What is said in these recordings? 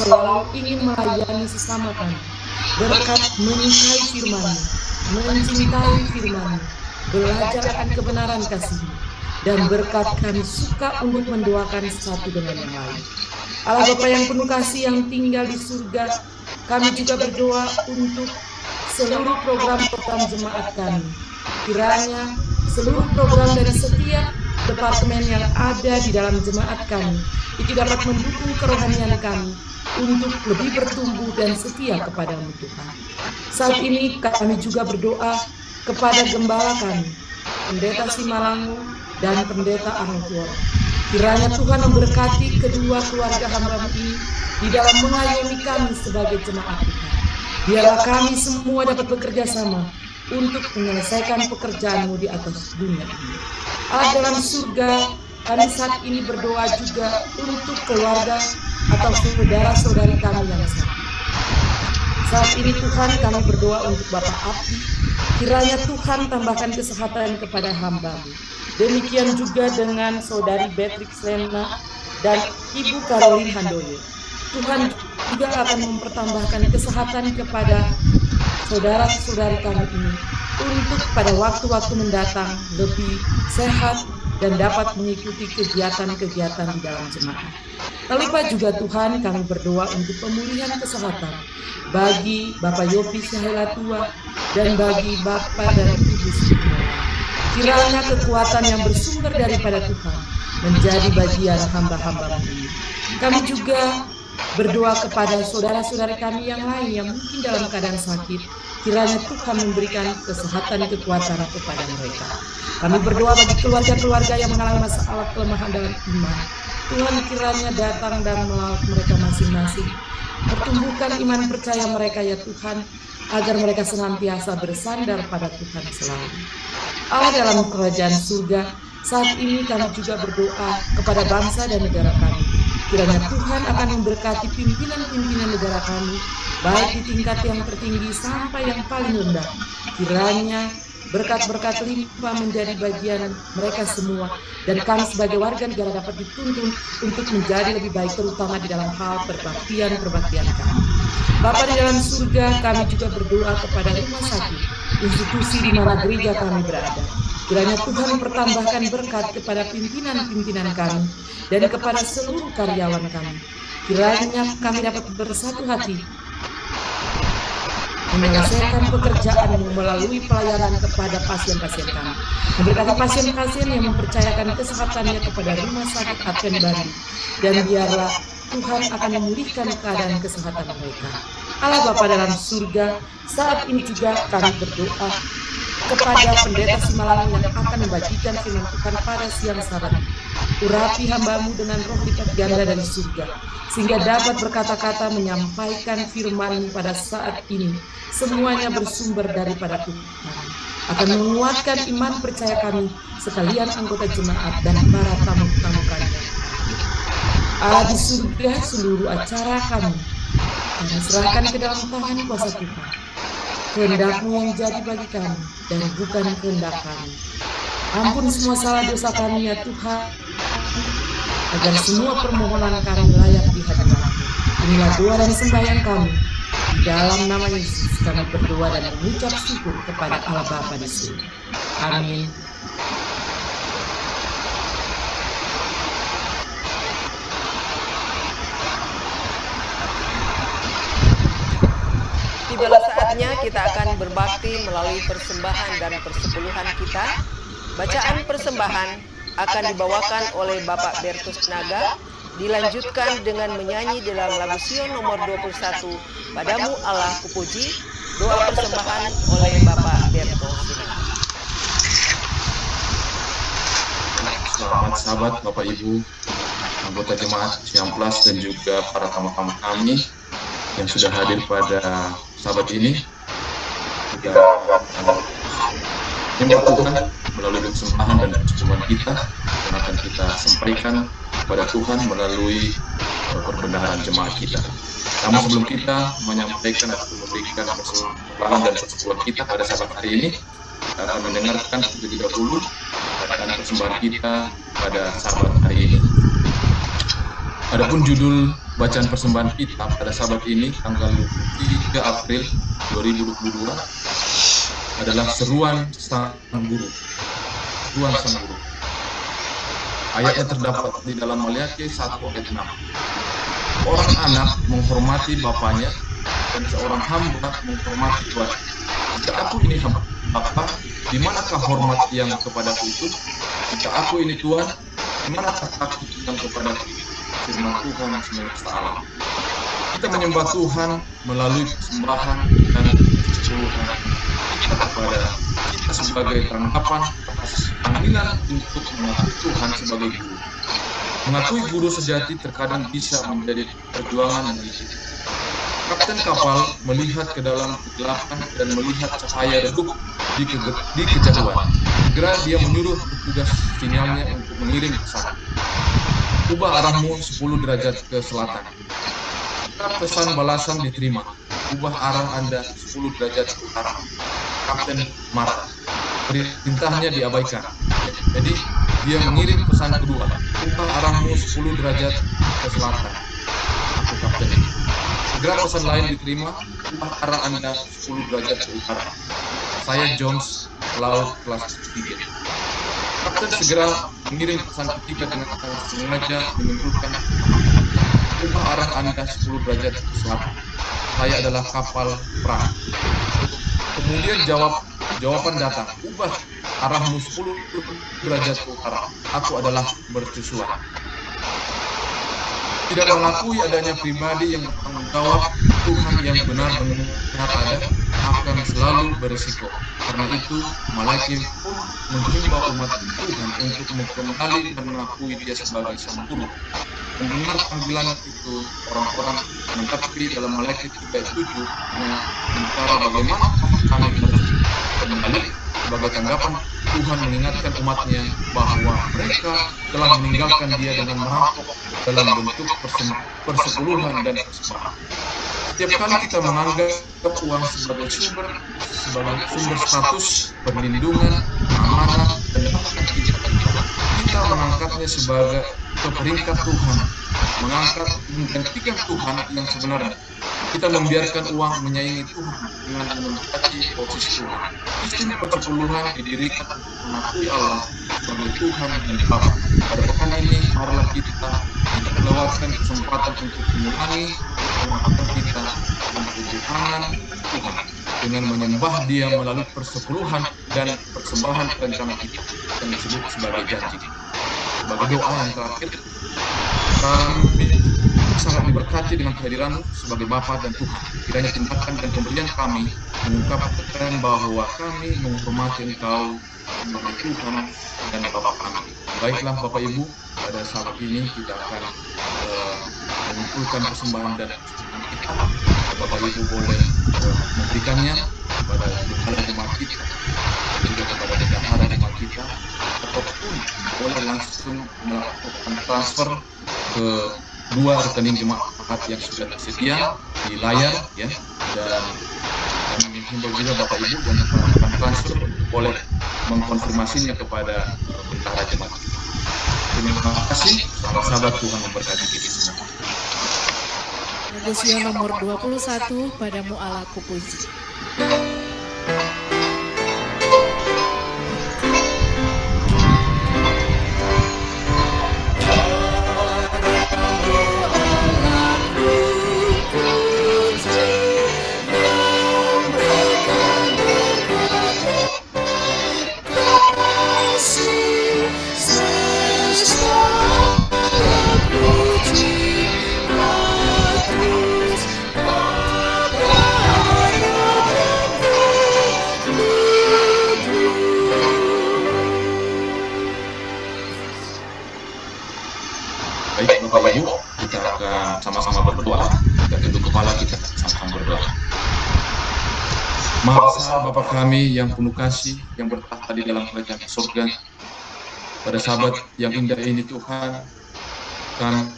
selalu ingin melayani sesama kami, berkat menyukai firman-Mu, mencintai firman-Mu, belajar akan kebenaran kasih-Mu, dan berkat kami suka untuk mendoakan satu dengan yang lain. Allah Bapa yang penuh kasih yang tinggal di surga, kami juga berdoa untuk seluruh program-program jemaat kami. Kiranya seluruh program dari setiap departemen yang ada di dalam jemaat kami itu dapat mendukung kerohanian kami untuk lebih bertumbuh dan setia kepada-Mu Tuhan. Saat ini kami juga berdoa kepada gembala kami, Pendeta Simalangu dan Pendeta Arnold Ward. Kiranya Tuhan memberkati kedua keluarga hamba-Mu ini di dalam mengayomi kami sebagai jemaat Tuhan. Biarlah kami semua dapat bekerja sama untuk menyelesaikan pekerjaan-Mu di atas dunia ini. Allah dalam surga, kami saat ini berdoa juga untuk keluarga atau saudara-saudari kami yang sakit. Saat ini Tuhan kami berdoa untuk Bapak Abdi, kiranya Tuhan tambahkan kesehatan kepada hamba-Mu. Demikian juga dengan Saudari Beatrix Lena dan Ibu Caroline Handoyo. Tuhan juga akan mempertambahkan kesehatan kepada saudara-saudari kami ini untuk pada waktu-waktu mendatang lebih sehat dan dapat mengikuti kegiatan-kegiatan di dalam jemaat. Tak lupa juga Tuhan kami berdoa untuk pemulihan kesehatan bagi Bapak Yopi Syahelatua dan bagi Bapak dan Ibu Sitimola. Kiranya kekuatan yang bersumber daripada Tuhan menjadi bagian hamba-hamba-Mu ini. Kami juga berdoa kepada saudara-saudari kami yang lain yang mungkin dalam keadaan sakit. Kiranya Tuhan memberikan kesehatan kekuatan kepada mereka. Kami berdoa bagi keluarga-keluarga yang mengalami masalah kelemahan dalam iman. Tuhan kiranya datang dan melawat mereka masing-masing. Pertumbuhkan iman percaya mereka ya Tuhan, agar mereka senantiasa bersandar pada Tuhan selalu. Allah dalam kerajaan surga, saat ini kami juga berdoa kepada bangsa dan negara kami. Kiranya Tuhan akan memberkati pimpinan-pimpinan negara kami, baik di tingkat yang tertinggi sampai yang paling rendah. Kiranya berkat-berkat limpah menjadi bagian mereka semua, dan kami sebagai warga negara dapat dituntun untuk menjadi lebih baik, terutama di dalam hal perbaktian kami. Bapa di dalam surga, kami juga berdoa kepada rumah sakit, institusi di mana gereja kami berada. Kiranya Tuhan mempertambahkan berkat kepada pimpinan-pimpinan kami dan kepada seluruh karyawan kami. Kiranya kami dapat bersatu hati menyelesaikan pekerjaan-Mu melalui pelayanan kepada pasien-pasien kami. Memberkati pasien-pasien yang mempercayakan kesehatannya kepada rumah sakit Advent Bandung, dan biarlah Tuhan akan memulihkan keadaan kesehatan mereka. Allah Bapa dalam surga, saat ini juga kami berdoa kepada Pendeta Simalangu yang akan membagikan firman Tuhan pada siang Sabat. Urapi hamba-Mu dengan roh lipat ganda dari surga, sehingga dapat berkata-kata menyampaikan firman-Mu pada saat ini. Semuanya bersumber daripada Tuhan. Akan menguatkan iman percaya kami, sekalian anggota jemaat dan para tamu-tamu kami. Allah di surga, seluruh acara kami serahkan ke dalam tangan kuasa Tuhan. Kehendak-Mu yang jadi bagi kami, dan bukan kehendak kami. Ampun semua salah dosa kami ya Tuhan, agar semua permohonan kami layak di hadirat-Mu. Inilah doa dan sembahyang kami. Di dalam nama Yesus kami berdoa dan mengucap syukur kepada Allah Bapa di surga. Amin. Tibalah saatnya kita akan berbakti melalui persembahan dan persepuluhan kita. Bacaan persembahan akan dibawakan oleh Bapak Bertus Naga, dilanjutkan dengan menyanyi dalam lagu Sion nomor 21, Padamu Allah Kupuji. Doa persembahan oleh Bapak Bertus Naga. Selamat sahabat Bapak Ibu, anggota jemaat Siam Plus dan juga para tamu-tamu kami yang sudah hadir pada sahabat ini. Juga terima Tuhan melalui persembahan dan persembahan kita yang akan kita sampaikan kepada Tuhan melalui perbendaharaan jemaat kita. Namun sebelum kita menyampaikan atau memberikan persembahan dan persembahan kita pada sahabat hari ini, kita akan mendengarkan terlebih dahulu bacaan persembahan kita pada sahabat hari ini. Adapun judul bacaan persembahan kita pada Sabat ini tanggal 3 April 2022 adalah Seruan Sang Guru. Seruan Sang Guru. Ayatnya terdapat di dalam Maliaki 1 ayat 6. Orang anak menghormati bapaknya dan seorang hamba menghormati Tuhan. Jika aku ini Bapa, di manakah hormat yang kepadaku itu? Jika aku ini Tuhan, di manakah takut yang kepadaku? Firman Tuhan semesta alam. Kita menyembah Tuhan melalui persembahan dan persepuluhan kita kepada kita sebagai tanggapan atas panggilan untuk mengakui Tuhan sebagai guru. Mengakui guru sejati terkadang bisa menjadi perjuangan yang hidup. Kapten kapal melihat ke dalam kegelapan dan melihat cahaya redup di kejauhan. Segera dia menyuruh petugas sinyalnya untuk mengirim pesan. Ubah arahmu 10 derajat ke selatan. Jika pesan balasan diterima, ubah arah Anda 10 derajat ke utara. Kapten marah. Perintahnya diabaikan. Jadi dia mengirim pesan kedua. Ubah arahmu 10 derajat ke selatan. Aku kapten. Segera pesan lain diterima. Ubah arah Anda 10 derajat ke utara. Saya Jones, laut kelas 3. Kapten segera mengirim pesan ketiga dengan sengaja menunjukkan ubah arah Anda 10 derajat ke selatan. Saya adalah kapal perang. Kemudian jawaban datang. Ubah arahmu 10 derajat ke utara. Aku adalah mercusuar. Tidak mengakui adanya pribadi yang bertanggung jawab, Tuhan yang benar-benar ada akan selalu berisiko. Karena itu, malaikat pun menghimbau umat Tuhan untuk mengenali dan mengakui Dia sebagai Sang Guru. Mendengar panggilan itu, orang-orang menanggapi dalam Malaikat 3:7 mencari bagaimana kami harus kembali. Sebagai tanggapan, Tuhan mengingatkan umatnya bahwa mereka telah meninggalkan Dia dengan merampok dalam bentuk persepuluhan dan persembahan. Setiap kali kita menganggap uang sebagai sumber status, perlindungan, amanah, dan bahkan kita mengangkatnya sebagai ke peringkat Tuhan, menggantikan Tuhan yang sebenarnya. Kita membiarkan uang menyaingi Tuhan dengan menempati posisi Tuhan. Sistem persepuluhan didirikan untuk mengakui Allah sebagai Tuhan dan Bapa. Pada pekan ini, marilah kita tidak melewatkan kesempatan untuk mengulangi pengharapan kita dan ketuhanan Tuhan dengan menyembah Dia melalui persepuluhan dan persembahan rencana kita yang disebut sebagai janji. Sebagai doa yang terakhir, kami sangat diberkati dengan kehadiran sebagai Bapa dan Tuhan. Kiranya tindakan dan pemberian kami mengungkapkan bahwa kami menghormati Engkau sebagai Tuhan dan Bapa kami. Baiklah Bapak Ibu, pada saat ini kita akan mengumpulkan persembahan dan persembahan kita. Bapak Ibu boleh memberikannya kepada kepala jemaat kita dan juga kepada bendahara jemaat kita, ataupun boleh langsung melakukan transfer ke dua rekening jemaat yang sudah tersedia di layar, ya. Dan kami menghimbau juga Bapak Ibu yang melakukan transfer boleh mengkonfirmasinya kepada bendahara jemaat. Terima kasih. Sahabat Tuhan memberkati kita semua. Negosio nomor 21, padamu Allah kupuji. Baik Bapak Ibu, kita akan sama-sama berdoa. Kita tunduk kepala, kita sama-sama berdoa. Maha besar Bapa kami yang penuh kasih, yang bertahta di dalam kerajaan surga. Pada sabat yang indah ini Tuhan, kami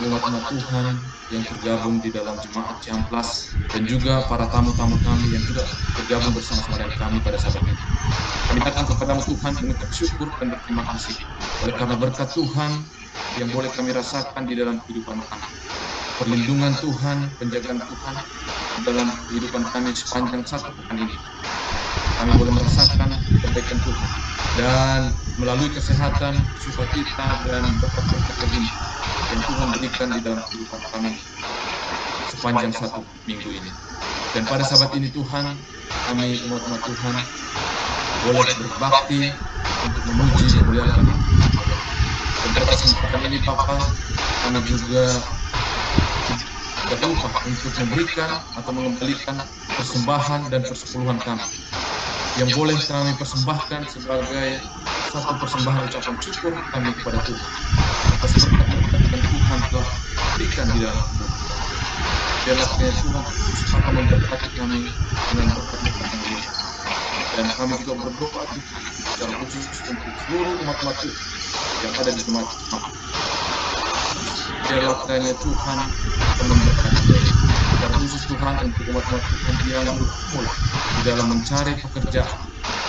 umat-umat Tuhan yang tergabung di dalam jemaat Ciamplas dan juga para tamu-tamu kami yang juga tergabung bersama-sama dengan kami pada sabat ini. Kami datang kepada Tuhan mengucap syukur dan berterima kasih oleh karena berkat Tuhan yang boleh kami rasakan di dalam kehidupan kami. Perlindungan Tuhan, penjagaan Tuhan dalam kehidupan kami sepanjang satu pekan ini. Kami boleh merasakan kebaikan Tuhan dan melalui kesehatan, sukacita dan berkat-berkat ini yang Tuhan berikan di dalam kehidupan kami sepanjang satu minggu ini. Dan pada saat ini Tuhan, kami umat-umat Tuhan boleh berbakti untuk memuji memuliakan. Dan pada kesempatan ini Bapa, kami juga tidak lupa untuk memberikan atau mengembalikan persembahan dan persepuluhan kami yang boleh kami persembahkan sebagai satu persembahan ucapan syukur kami kepada Tuhan atas berkat-berkat yang Tuhan telah berikan di dalam hidup. Biarlah Tuhan akan memberkati kami dengan berkat-berkat yang ini. Dan kami juga berdoa Tuhan secara khusus untuk seluruh umat-umat Tuhan yang ada di jemaat. Biarlah kiranya Tuhan akan memberkati secara khusus Tuhan untuk umat-umat Tuhan yang berkumpul di dalam mencari pekerjaan.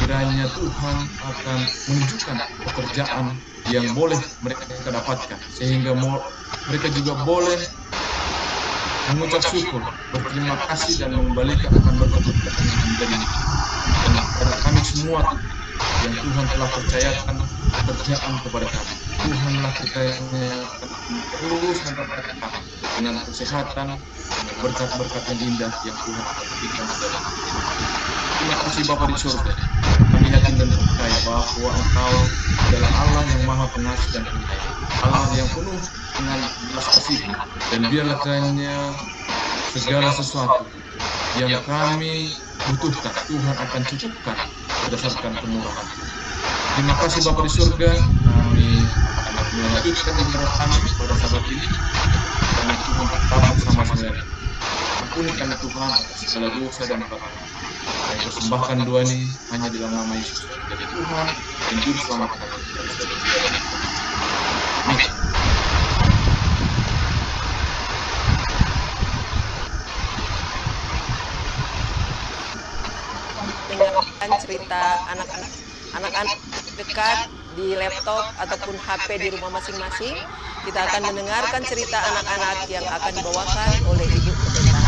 Kiranya Tuhan akan menunjukkan pekerjaan yang boleh mereka dapatkan, sehingga mereka juga boleh mengucap syukur, berterima kasih dan mengembalikan akan berkat-berkat yang menjadi dan kepada kami semua yang Tuhan telah percayakan pekerjaan kepada kami. Tuhanlah kiranya akan terus memberkati kami dengan kesehatan, dengan berkat-berkat yang indah yang Tuhan akan berikan dalam hidup. Terima kasih Bapa di surga. Kami yakin dan percaya bahwa Engkau adalah Allah yang Maha Pengasih dan Penyayang, Allah yang penuh dengan belas kasih. Dan biarlah kiranya segala sesuatu yang kami butuhkan Tuhan akan cukupkan berdasarkan kemurahan. Terima kasih Bapa di surga. Kami akan melanjutkan ibadah kami pada saat ini karena Tuhan tetap bersama-sama. Ampuni kami Tuhan atas segala dosa dan kesalahan. Kami persembahkan doa ini hanya dalam nama Yesus dari Tuhan dan Juru Selamat kami dari segala dunia. Amin. Dengarkan cerita anak-anak dekat di laptop ataupun HP di rumah masing-masing. Kita akan mendengarkan cerita anak-anak yang akan dibawakan oleh Ibu Pendeta.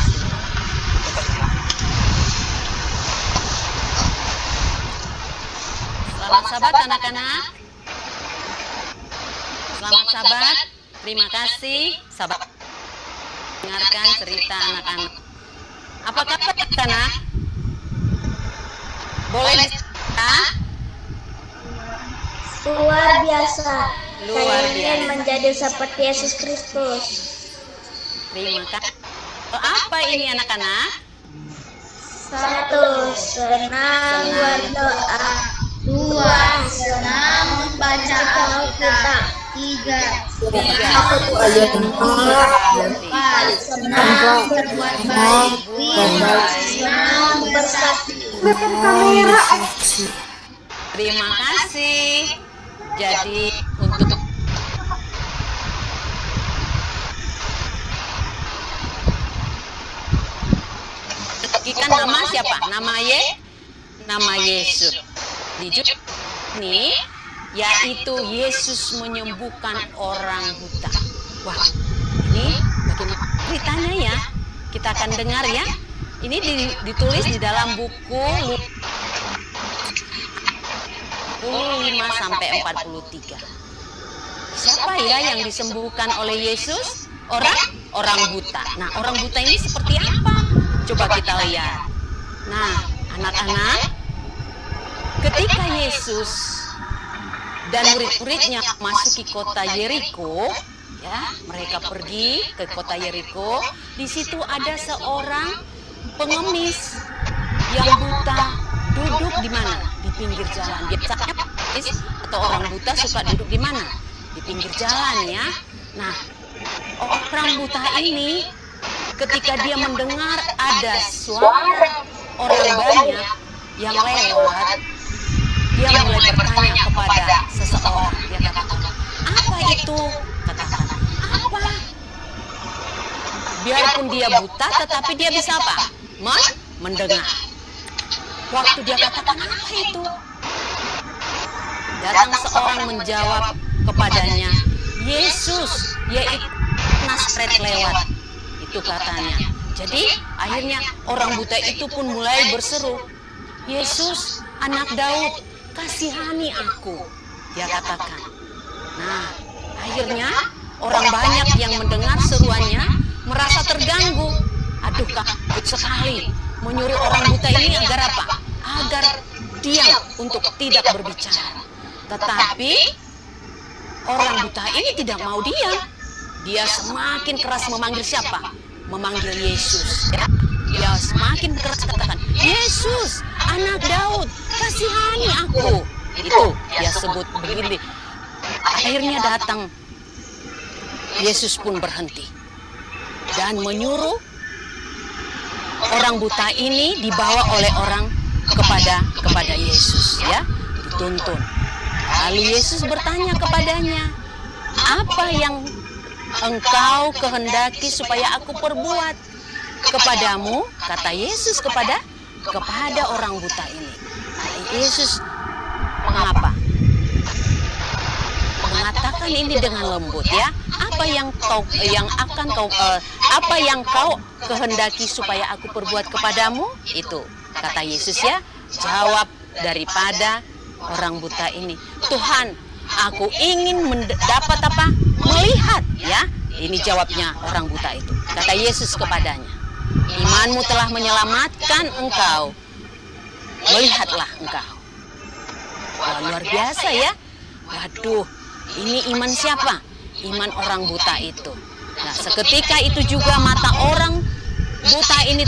Selamat sabat anak-anak. Selamat sabat. Terima kasih sabat. Dengarkan cerita anak-anak. Apa kabar anak? Boleh dicerita? Luar biasa. Luar Saya biasa. ingin menjadi seperti Yesus Kristus. Terima kasih. Apa ini anak-anak? 1. Senang berdoa. 2. Senang membaca Alkitab. 3. Senang berbuat baik. 5. Senang bersatu. Terima kasih. Jadi untuk kita nama siapa? Nama Yesus. Di ini yaitu Yesus menyembuhkan orang buta. Wah, ini bagaimana ceritanya ya? Kita akan dengar ya. Ini ditulis di dalam buku 5-43. Siapa ya yang disembuhkan oleh Yesus? Orang buta. Nah, orang buta ini seperti apa? Coba kita lihat. Nah, anak-anak, ketika Yesus dan murid-muridnya masuki kota Yeriko, ya, mereka pergi ke kota Yeriko. Di situ ada seorang pengemis yang buta duduk di mana? Di pinggir jalan. Biasanya atau orang buta suka duduk di mana? Di pinggir jalan ya. Nah, orang buta ini ketika dia mendengar ada suara orang banyak yang lewat, dia mulai bertanya kepada seseorang. Dia katakan, apa itu? Katakan, apa? Biarpun dia buta, tetapi dia bisa apa? Mendengar. Waktu dia katakan, apa itu? Datang seorang menjawab kepadanya, Yesus, yaitu Nazaret lewat. Itu katanya. Jadi akhirnya orang buta itu pun mulai berseru, Yesus, anak Daud, kasihani aku, dia katakan. Nah, akhirnya orang banyak yang mendengar seruannya merasa terganggu. Aduh, takut sekali. Menyuruh orang buta ini agar apa? Agar diam untuk tidak berbicara. Tetapi orang buta ini tidak mau diam. Dia semakin keras memanggil siapa? Memanggil Yesus. Ya? Dia semakin keras katakan, Yesus, anak Daud, kasihani aku. Itu dia sebut begini. Akhirnya datang. Yesus pun berhenti dan menyuruh orang buta ini dibawa oleh orang kepada Yesus, ya, dituntun. Lalu Yesus bertanya kepadanya, apa yang engkau kehendaki supaya aku perbuat kepadamu? Kata Yesus kepada orang buta ini. Yesus mengapa? Mengatakan ini dengan lembut, ya. Apa yang kau kehendaki supaya aku perbuat kepadamu? Itu kata Yesus, ya. Jawab daripada orang buta ini, Tuhan, aku ingin mendapat apa? Melihat, ya. Ini jawabnya orang buta itu. Kata Yesus kepadanya, imanmu telah menyelamatkan engkau. Melihatlah engkau. Wah, luar biasa, ya. Waduh, ini iman siapa? Iman orang buta itu. Nah, seketika itu juga mata orang buta ini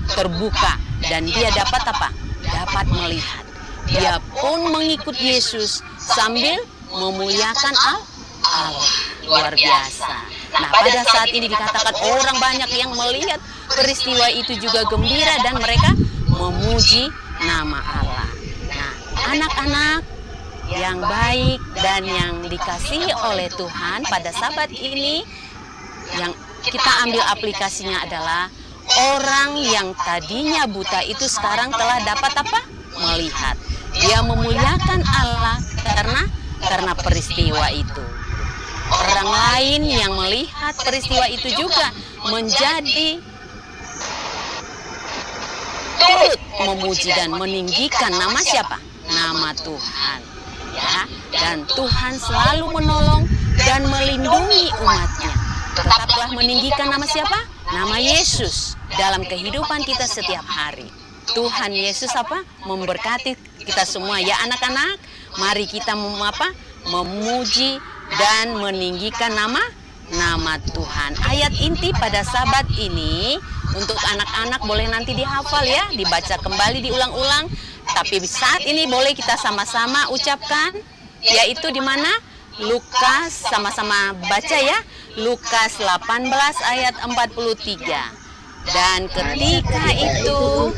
terbuka dan dia dapat apa? Dapat melihat. Dia pun mengikut Yesus sambil memuliakan Allah. Luar biasa. Nah, pada saat ini dikatakan orang banyak yang melihat peristiwa itu juga gembira dan mereka memuji nama Allah. Nah, anak-anak yang baik dan yang dikasihi oleh Tuhan, pada Sabat ini yang kita ambil aplikasinya adalah orang yang tadinya buta itu sekarang telah dapat apa? Melihat. Dia memuliakan Allah karena peristiwa itu. Orang lain yang melihat peristiwa itu juga menjadi turut memuji dan meninggikan nama siapa? Nama Tuhan. Ya, dan Tuhan selalu menolong dan melindungi umatnya. Tetaplah meninggikan nama siapa? Nama Yesus dalam kehidupan kita setiap hari. Tuhan Yesus apa? Memberkati kita semua, ya anak-anak. Mari kita memuji dan meninggikan nama Tuhan. Ayat inti pada Sabat ini untuk anak-anak boleh nanti dihafal, ya, dibaca kembali, diulang-ulang. Tapi saat ini boleh kita sama-sama ucapkan, yaitu di mana? Lukas, sama-sama baca, ya. Lukas 18 ayat 43. Dan ketika itu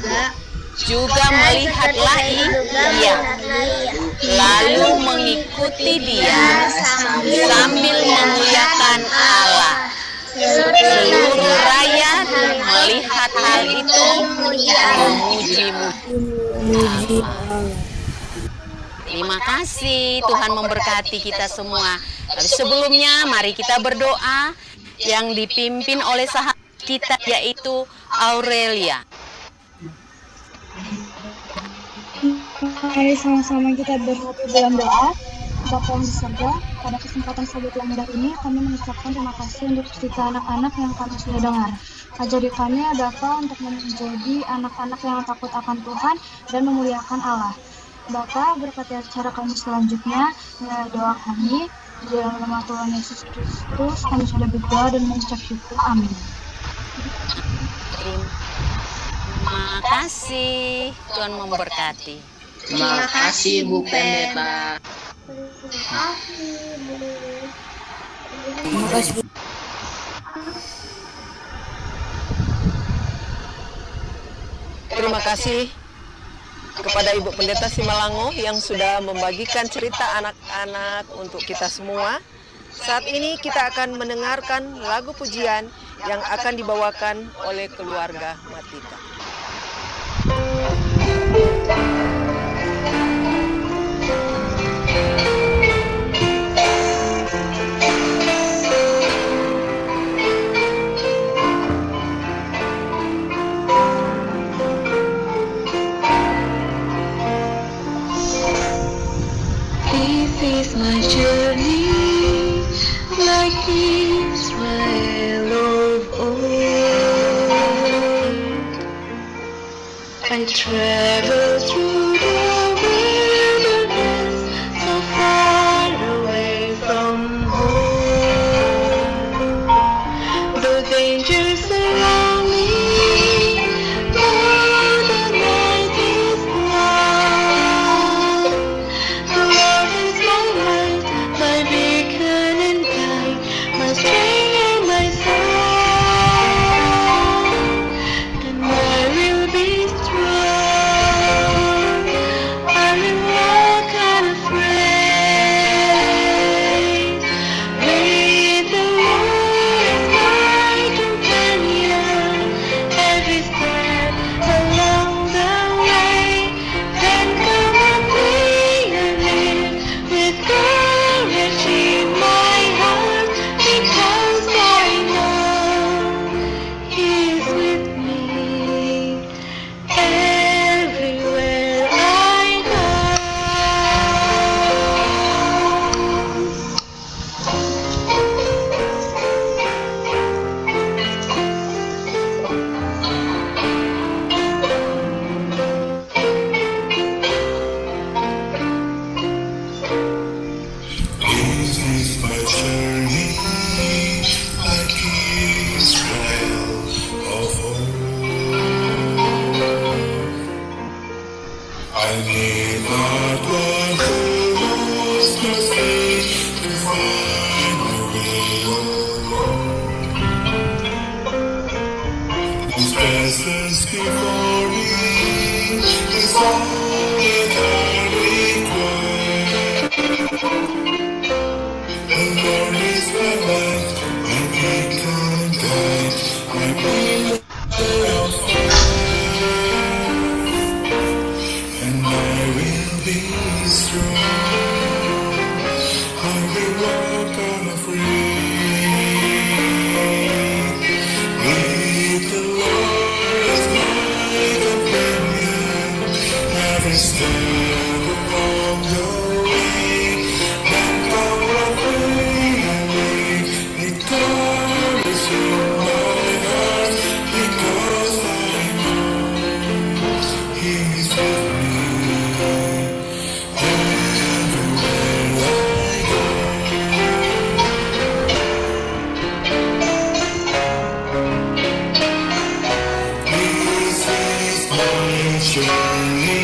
juga melihatlah ia, lalu mengikuti dia sambil memuliakan Allah. Seluruh rakyat melihat hal itu memuji-muji. Terima kasih, Tuhan memberkati kita semua. Tapi sebelumnya mari kita berdoa yang dipimpin oleh sahabat kita, yaitu Aurelia. Mari sama-sama kita bersatu dalam doa. Bapa yang di surga, pada kesempatan Sabat yang indah ini kami mengucapkan terima kasih untuk cerita anak-anak yang kami sudah dengar. Ajari kami ya Bapa untuk menjadi anak-anak yang takut akan Tuhan dan memuliakan Allah. Bapa, berkati acara kami selanjutnya. Doa kami di dalam nama Tuhan Yesus Kristus kami sudah berdoa dan mengucap syukur. Amin. Terima kasih, Tuhan memberkati. Terima kasih Bu Pendeta. Terima kasih. Terima kasih kepada Ibu Pendeta Simalango yang sudah membagikan cerita anak-anak untuk kita semua. Saat ini kita akan mendengarkan lagu pujian yang akan dibawakan oleh keluarga Matika. travel through the wilderness, so far away from home. The dangers surround me, though the night is long. The Lord is my light, my beacon and guide, my strength and my song, and I will be strong. I will walk unafraid. With the Lord my companion, every step along the way. Then come with me and live with courage in my heart, because I know He is with me everywhere I go. This is my journey, like Israel of old. I need not walk across the sea to find my way alone. His presence before me is all that I require. The Lord is my light, my beacon and guide, my pillar of fire, and I will be strong. I will walk unafraid. With the Lord as my companion, every step along the way. Then come with me and live with courage in my heart, because I know He is with me everywhere I go. This is my journey,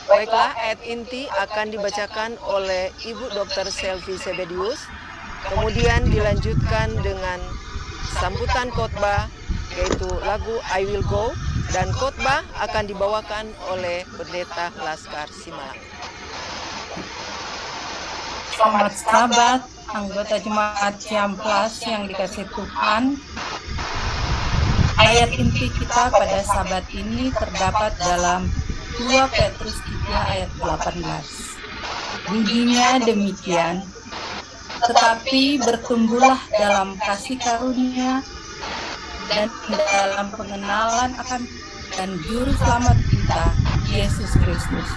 Baiklah, ayat inti akan dibacakan oleh Ibu Dr. Selvi Sebedius, kemudian dilanjutkan dengan sambutan khotbah, yaitu lagu I Will Go, dan khotbah akan dibawakan oleh Pendeta Laskar Simalang. Selamat sahabat, anggota jemaat Ciamplas yang dikasihi Tuhan. Ayat inti kita pada sabat ini terdapat dalam 2 Petrus 3 ayat 18. Bunyinya demikian, tetapi bertumbuhlah dalam kasih karunia dan dalam pengenalan akan dan Juru Selamat kita, Yesus Kristus.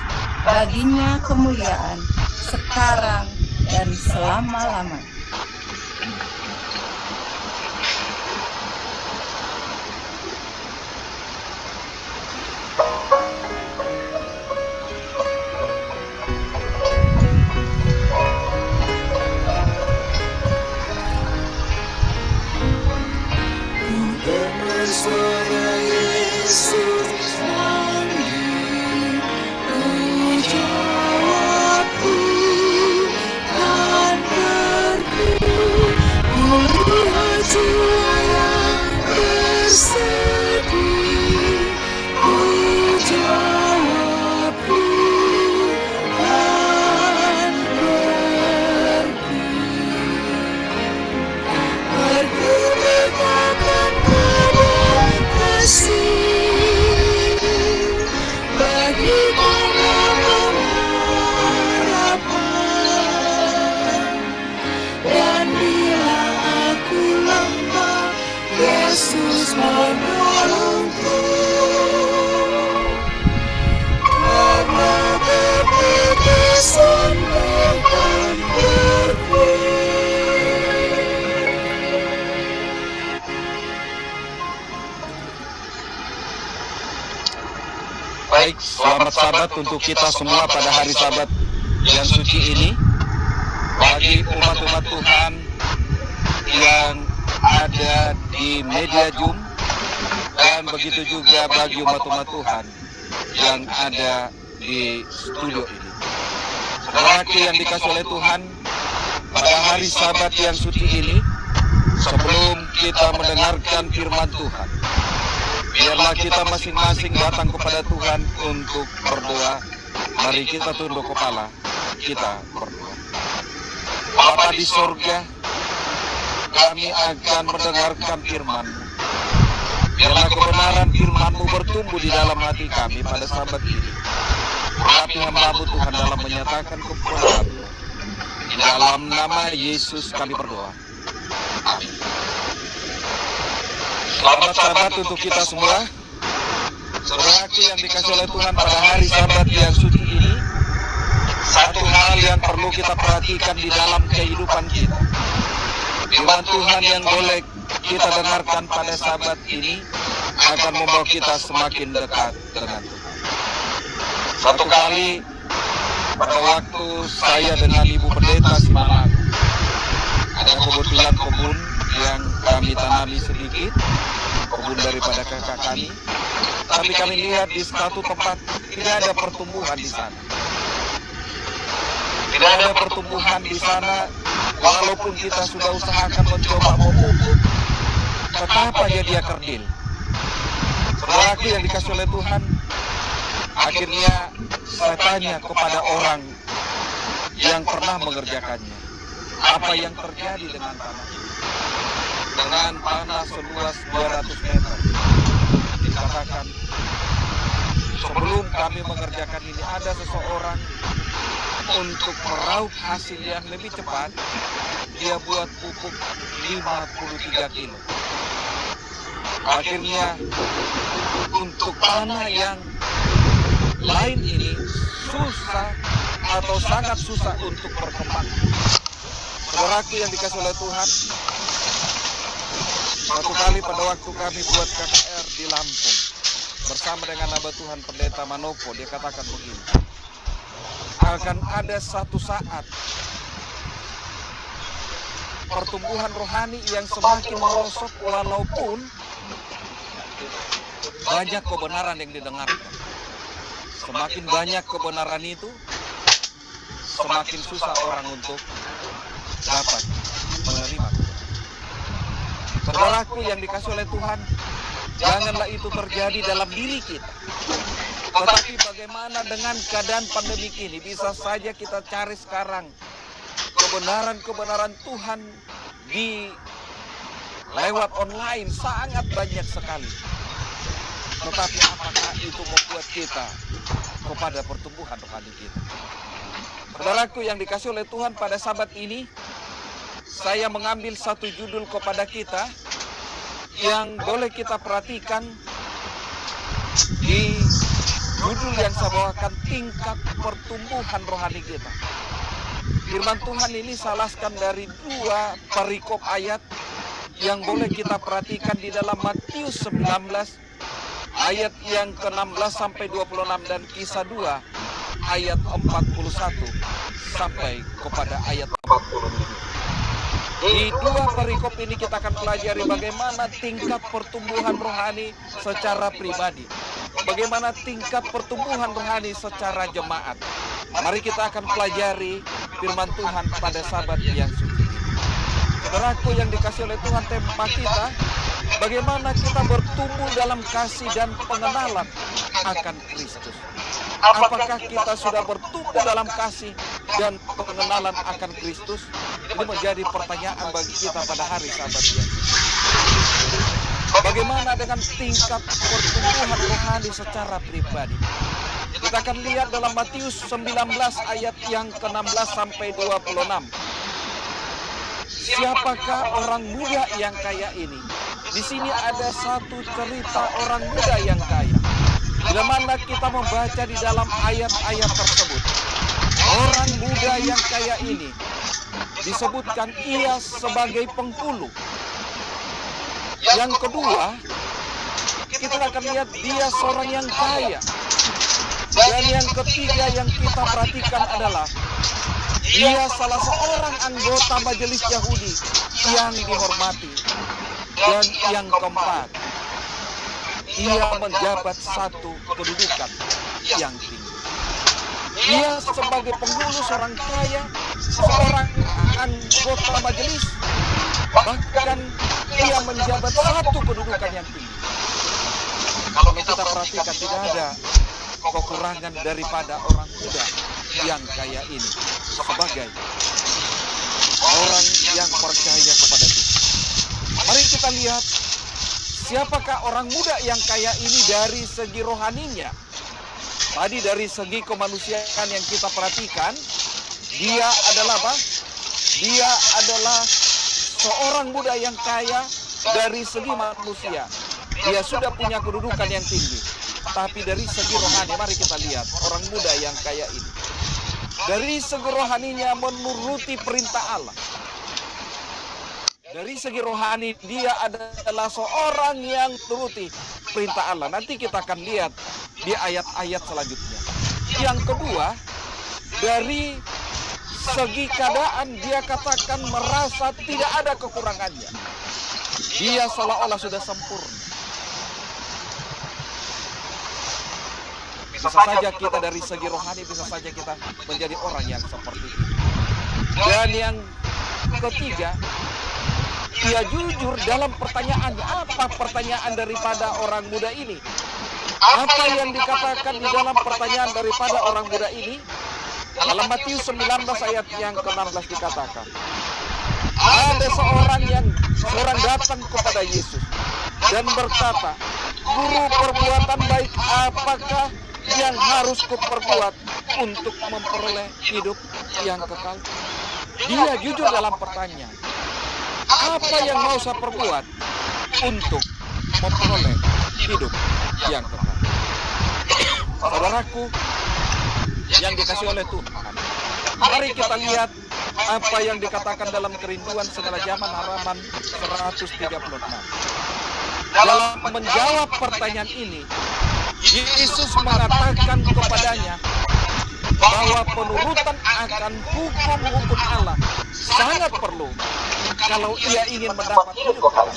Baginya kemuliaan sekarang dan selama-lamanya. Suara Yesus manggil, ku jawabku kan pergi, ku lihat jiwa yang bersedih, ku jawabku kan pergi, pergi meninggalkan bagikanlah pengharapan, dan bila aku lemah, Yesus menolongku. Karena keputusan akan pergi. Baik, selamat Sabat untuk kita semua pada hari Sabat yang suci ini. Bagi umat-umat Tuhan yang ada di media Zoom, dan begitu juga bagi umat-umat Tuhan yang ada di studio ini. Saudaraku yang dikasihi oleh Tuhan, pada hari Sabat yang suci ini, sebelum kita mendengarkan firman Tuhan, biarlah kita masing-masing datang kepada Tuhan untuk berdoa. Mari kita tunduk kepala, kita berdoa. Bapa di sorga, kami akan mendengarkan firman-Mu. Biarlah kebenaran firman-Mu bertumbuh di dalam hati kami pada Sabat ini. Berkati hamba-Mu Tuhan dalam menyatakan kebenaran-Mu. Di dalam nama Yesus kami berdoa. Amin. Selamat Sabat untuk kita semua. Saudaraku yang dikasihi oleh Tuhan, pada hari Sabat yang suci ini, satu hal yang perlu kita perhatikan di dalam kehidupan kita. Firman Tuhan yang boleh kita dengarkan pada Sabat ini akan membawa kita semakin dekat dengan Tuhan. Satu kali pada waktu saya dengan Ibu Pendeta Simalang, ada kebetulan kebun yang kami tanami sedikit, kebun daripada kakak kami. Tapi kami lihat di satu tempat tidak ada pertumbuhan di sana. Tidak ada pertumbuhan di sana, walaupun kita sudah usahakan mencoba memupuk, tetap aja dia kerdil. Saudaraku yang dikasihi oleh Tuhan, akhirnya saya tanya kepada orang yang pernah mengerjakannya, apa yang terjadi dengan tanah ini? Dengan tanah seluas 200 meter. Dikatakan, sebelum kami mengerjakan ini, ada seseorang untuk meraup hasil yang lebih cepat, dia buat pupuk 53 kilo. Akhirnya, untuk tanah yang lain ini susah atau sangat susah untuk berkembang. Saudaraku yang dikasihi oleh Tuhan, suatu kali pada waktu kami buat KKR di Lampung bersama dengan Abah Tuhan Pendeta Manopo, dia katakan begini, akan ada satu saat pertumbuhan rohani yang semakin merosot walaupun banyak kebenaran yang didengarkan. Semakin banyak kebenaran itu, semakin susah orang untuk dapat menerima. Saudaraku yang dikasihi oleh Tuhan, janganlah itu terjadi dalam diri kita. Tetapi bagaimana dengan keadaan pandemik ini? Bisa saja kita cari sekarang kebenaran-kebenaran Tuhan di lewat online sangat banyak sekali. Tetapi apakah itu membuat kita kepada pertumbuhan rohani kita? Saudaraku yang dikasihi oleh Tuhan, pada Sabat ini saya mengambil satu judul kepada kita, yang boleh kita perhatikan di judul yang saya bawakan, tingkat pertumbuhan rohani kita. Firman Tuhan ini salaskan dari 2 perikop ayat yang boleh kita perhatikan di dalam Matius 19 ayat yang ke-16 sampai 26 dan Kisah 2 ayat 41 sampai kepada ayat 47. Di 2 perikop ini kita akan pelajari bagaimana tingkat pertumbuhan rohani secara pribadi, bagaimana tingkat pertumbuhan rohani secara jemaat. Mari kita akan pelajari firman Tuhan pada Sabat yang suci ini. Saudaraku yang dikasih oleh Tuhan, tema kita, bagaimana kita bertumbuh dalam kasih dan pengenalan akan Kristus. Apakah kita sudah bertumbuh dalam kasih dan pengenalan akan Kristus? Ini menjadi pertanyaan bagi kita pada hari Sabat yang suci. Bagaimana dengan tingkat pertumbuhan rohani secara pribadi? Kita akan lihat dalam Matius 19 ayat yang ke-16 sampai 26. Siapakah orang muda yang kaya ini? Di sini ada satu cerita orang muda yang kaya. Bila mana kita membaca di dalam ayat-ayat tersebut, orang muda yang kaya ini disebutkan ia sebagai penghulu. Yang kedua, kita akan lihat dia seorang yang kaya. Dan yang ketiga yang kita perhatikan adalah dia salah seorang anggota majelis Yahudi yang dihormati. Dan yang keempat, ia menjabat satu kedudukan yang tinggi. Dia sebagai penghulu, seorang kaya, seorang anggota majelis, bahkan ia menjabat satu kedudukan yang tinggi. Kalau kita perhatikan, tidak ada kekurangan daripada orang muda yang kaya ini sebagai orang yang percaya kepada Tuhan. Mari kita lihat siapakah orang muda yang kaya ini dari segi rohaninya. Tadi dari segi kemanusiaan yang kita perhatikan, dia adalah apa? Dia adalah seorang muda yang kaya dari segi manusia. Dia sudah punya kedudukan yang tinggi. Tapi dari segi rohani, mari kita lihat orang muda yang kaya ini. Dari segi rohaninya menuruti perintah Allah. Dari segi rohani dia adalah seorang yang turuti perintah Allah. Nanti kita akan lihat di ayat-ayat selanjutnya. Yang kedua, dari segi keadaan dia katakan merasa tidak ada kekurangannya. Dia seolah-olah sudah sempurna. Bisa saja kita dari segi rohani, bisa saja kita menjadi orang yang seperti ini. Dan yang ketiga, dia jujur dalam pertanyaannya. Apa pertanyaan daripada orang muda ini? Apa yang dikatakan di dalam pertanyaan daripada orang muda ini? Dalam Matius 19 ayat yang ke-16 dikatakan, ada seorang datang kepada Yesus dan berkata, "Guru, perbuatan baik apakah yang harus kuperbuat untuk memperoleh hidup yang kekal?" Dia jujur dalam pertanyaan. Apa yang mau saya perbuat untuk memperoleh hidup yang kekal? Saudaraku yang dikasih oleh Tuhan, mari kita lihat apa yang dikatakan dalam Kerinduan Segala Zaman halaman 136. Dalam menjawab pertanyaan ini, Yesus mengatakan kepadanya bahwa penurutan akan hukum-hukum Allah sangat perlu kalau ia ingin mendapat hidup kekal.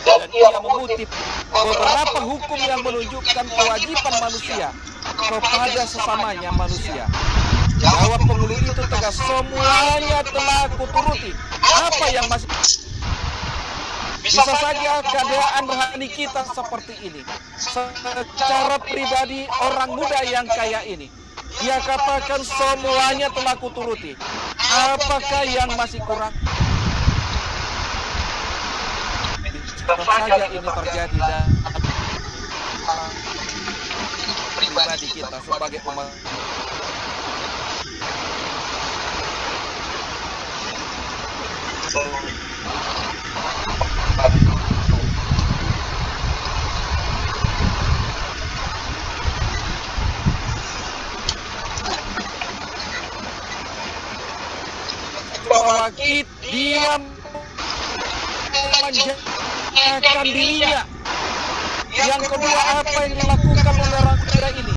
Dan ia mengutip beberapa hukum yang menunjukkan kewajiban manusia kepada sesamanya manusia. Jawab penghulu itu tegas, "Semuanya telah kuturuti." Apa yang masih? Bisa saja keadaan rohani kita seperti ini. Secara pribadi orang muda yang kaya ini, dia katakan semuanya telah kuturuti. Apakah yang masih kurang? Bisa saja ini terjadi dan pribadi kita sebagai umat. bahwa dia memanjakan dirinya. Yang kedua, apa yang dilakukan oleh